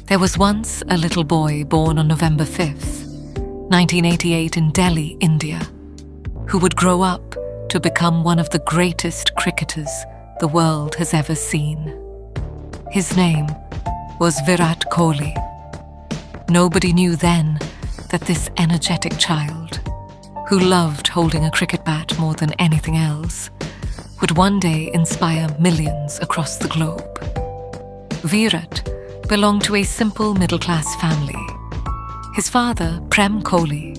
There was once a little boy born on November 5th, 1988 in Delhi, India, who would grow up to become one of the greatest cricketers the world has ever seen. His name was Virat Kohli. Nobody knew then that this energetic child, who loved holding a cricket bat more than anything else, would one day inspire millions across the globe. Virat belonged to a simple middle-class family. His father, Prem Kohli,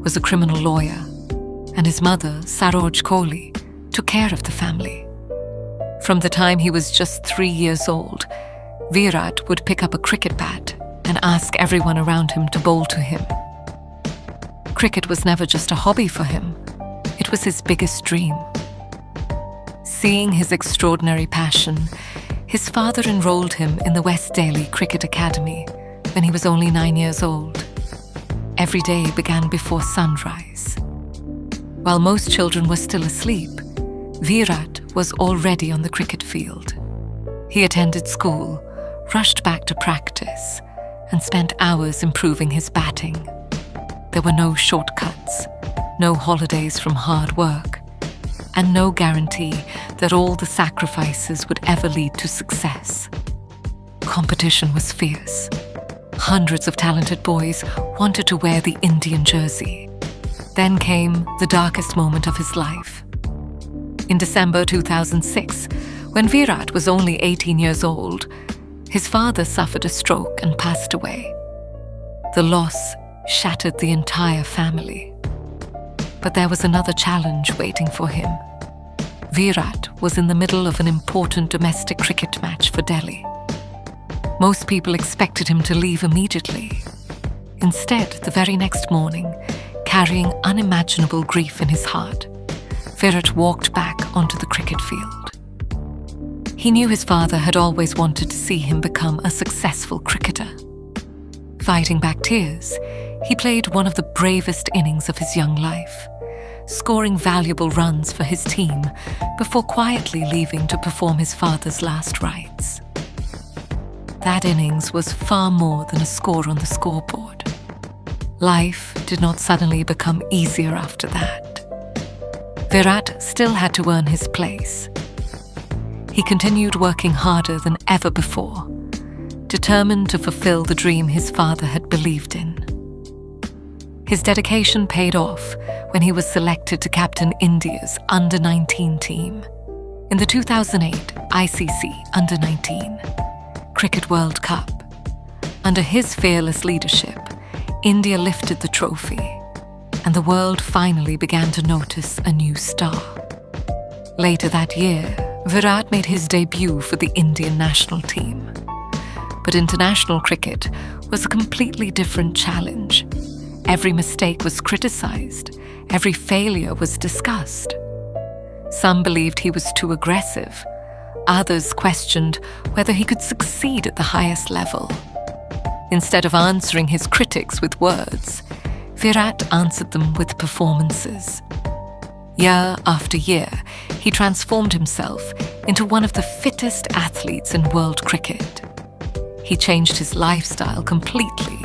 was a criminal lawyer, and his mother, Saroj Kohli, took care of the family. From the time he was just 3 years old, Virat would pick up a cricket bat and ask everyone around him to bowl to him. Cricket was never just a hobby for him, it was his biggest dream. Seeing his extraordinary passion, his father enrolled him in the West Delhi Cricket Academy when he was only 9 years old. Every day began before sunrise. While most children were still asleep, Virat was already on the cricket field. He attended school, rushed back to practice, and spent hours improving his batting. There were no shortcuts, no holidays from hard work, and no guarantee that all the sacrifices would ever lead to success. Competition was fierce. Hundreds of talented boys wanted to wear the Indian jersey. Then came the darkest moment of his life. In December 2006, when Virat was only 18 years old, his father suffered a stroke and passed away. The loss shattered the entire family. But there was another challenge waiting for him. Virat was in the middle of an important domestic cricket match for Delhi. Most people expected him to leave immediately. Instead, the very next morning, carrying unimaginable grief in his heart, Virat walked back onto the cricket field. He knew his father had always wanted to see him become a successful cricketer. Fighting back tears, he played one of the bravest innings of his young life, scoring valuable runs for his team before quietly leaving to perform his father's last rites. That innings was far more than a score on the scoreboard. Life did not suddenly become easier after that. Virat still had to earn his place. He continued working harder than ever before, determined to fulfill the dream his father had believed in. His dedication paid off when he was selected to captain India's Under-19 team in the 2008 ICC Under-19 Cricket World Cup. Under his fearless leadership, India lifted the trophy, and the world finally began to notice a new star. Later that year, Virat made his debut for the Indian national team. But international cricket was a completely different challenge. Every mistake was criticized. Every failure was discussed. Some believed he was too aggressive. Others questioned whether he could succeed at the highest level. Instead of answering his critics with words, Virat answered them with performances. Year after year, he transformed himself into one of the fittest athletes in world cricket. He changed his lifestyle completely,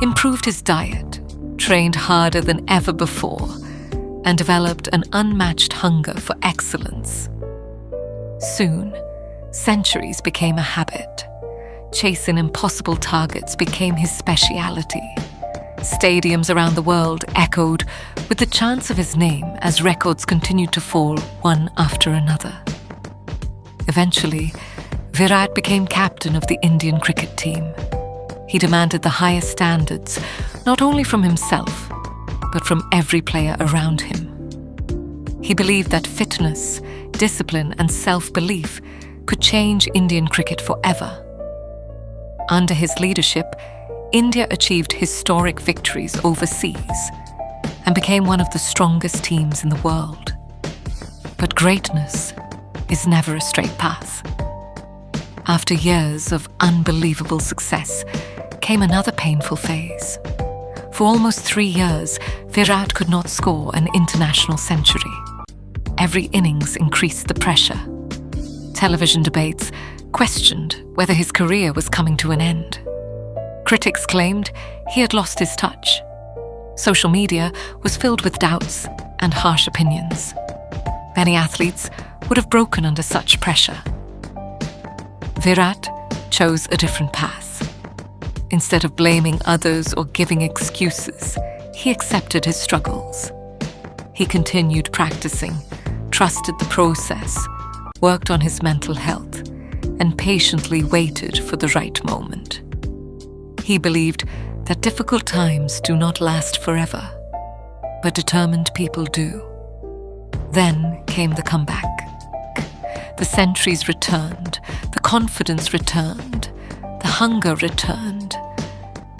improved his diet, trained harder than ever before, and developed an unmatched hunger for excellence. Soon, centuries became a habit. Chasing impossible targets became his speciality. Stadiums around the world echoed with the chants of his name as records continued to fall one after another. Eventually, Virat became captain of the Indian cricket team. He demanded the highest standards, not only from himself, but from every player around him. He believed that fitness, discipline, and self-belief could change Indian cricket forever. Under his leadership, India achieved historic victories overseas and became one of the strongest teams in the world. But greatness is never a straight path. After years of unbelievable success came another painful phase. For almost 3 years, Virat could not score an international century. Every innings increased the pressure. Television debates questioned whether his career was coming to an end. Critics claimed he had lost his touch. Social media was filled with doubts and harsh opinions. Many athletes would have broken under such pressure. Virat chose a different path. Instead of blaming others or giving excuses, he accepted his struggles. He continued practicing, trusted the process, worked on his mental health, and patiently waited for the right moment. He believed that difficult times do not last forever, but determined people do. Then came the comeback. The centuries returned, the confidence returned, the hunger returned.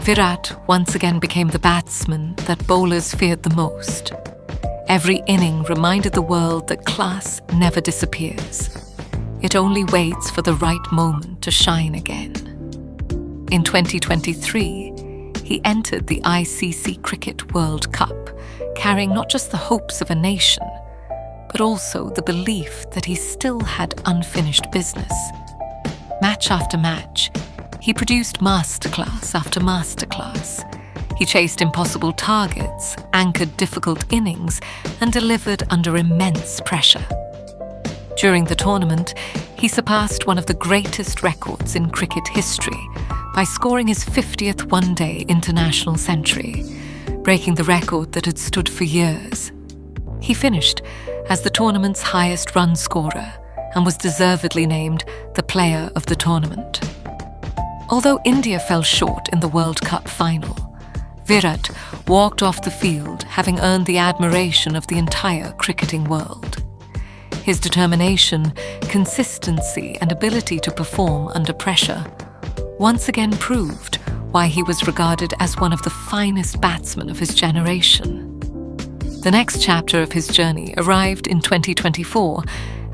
Virat once again became the batsman that bowlers feared the most. Every inning reminded the world that class never disappears. It only waits for the right moment to shine again. In 2023, he entered the ICC Cricket World Cup, carrying not just the hopes of a nation, but also the belief that he still had unfinished business. Match after match, he produced masterclass after masterclass. He chased impossible targets, anchored difficult innings, and delivered under immense pressure. During the tournament, he surpassed one of the greatest records in cricket history by scoring his 50th one-day international century, breaking the record that had stood for years. He finished as the tournament's highest run scorer and was deservedly named the player of the tournament. Although India fell short in the World Cup final, Virat walked off the field having earned the admiration of the entire cricketing world. His determination, consistency, and ability to perform under pressure once again proved why he was regarded as one of the finest batsmen of his generation. The next chapter of his journey arrived in 2024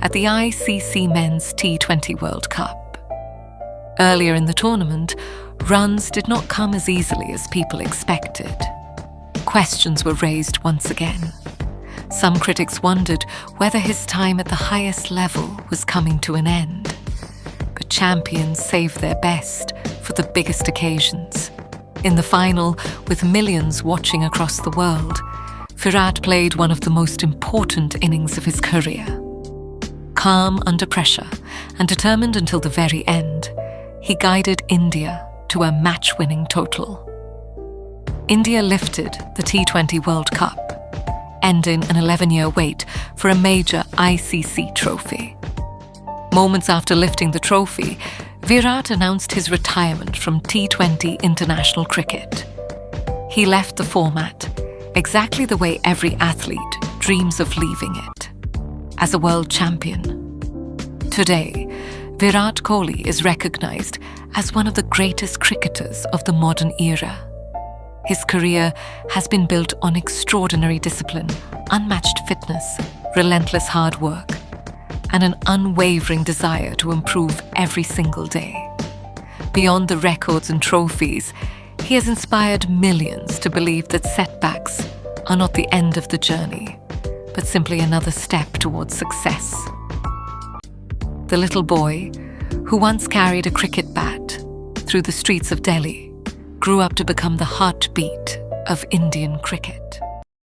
at the ICC Men's T20 World Cup. Earlier in the tournament, runs did not come as easily as people expected. Questions were raised once again. Some critics wondered whether his time at the highest level was coming to an end. But champions saved their best for the biggest occasions. In the final, with millions watching across the world, Virat played one of the most important innings of his career. Calm under pressure and determined until the very end, he guided India to a match-winning total. India lifted the T20 World Cup, ending an 11-year wait for a major ICC trophy. Moments after lifting the trophy, Virat announced his retirement from T20 international cricket. He left the format exactly the way every athlete dreams of leaving it, as a world champion. Today, Virat Kohli is recognized as one of the greatest cricketers of the modern era. His career has been built on extraordinary discipline, unmatched fitness, relentless hard work, and an unwavering desire to improve every single day. Beyond the records and trophies, he has inspired millions to believe that setbacks are not the end of the journey, but simply another step towards success. The little boy, who once carried a cricket bat through the streets of Delhi, grew up to become the heartbeat of Indian cricket.